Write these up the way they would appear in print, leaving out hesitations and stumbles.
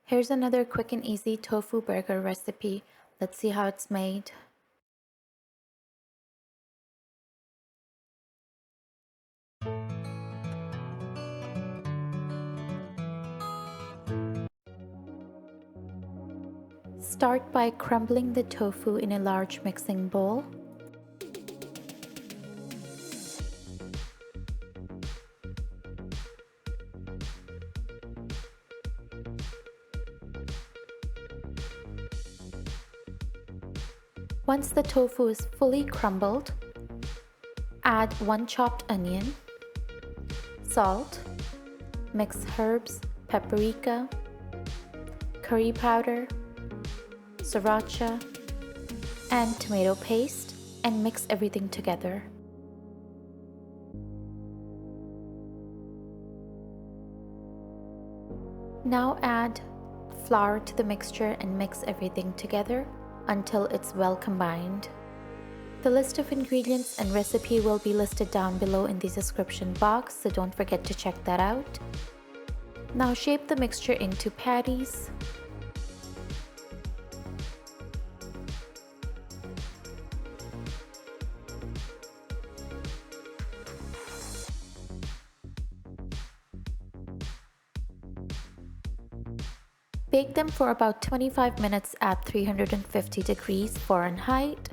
Here's another quick and easy tofu burger recipe. Let's see how it's made. Start by crumbling the tofu in a large mixing bowl. Once the tofu is fully crumbled, add 1 chopped onion, salt, mix herbs, paprika, curry powder, Siracha, and tomato paste, and mix everything together. Now add flour to the mixture and mix everything together until it's well combined. The list of ingredients and recipe will be listed down below in the description box, so don't forget to check that out. Now shape the mixture into patties. Bake them for about 25 minutes at 350 degrees Fahrenheit.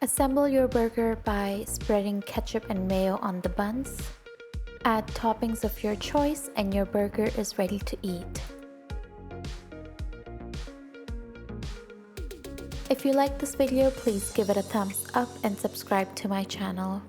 Assemble your burger by spreading ketchup and mayo on the buns. Add toppings of your choice and your burger is ready to eat. If you like this video, please give it a thumbs up and subscribe to my channel.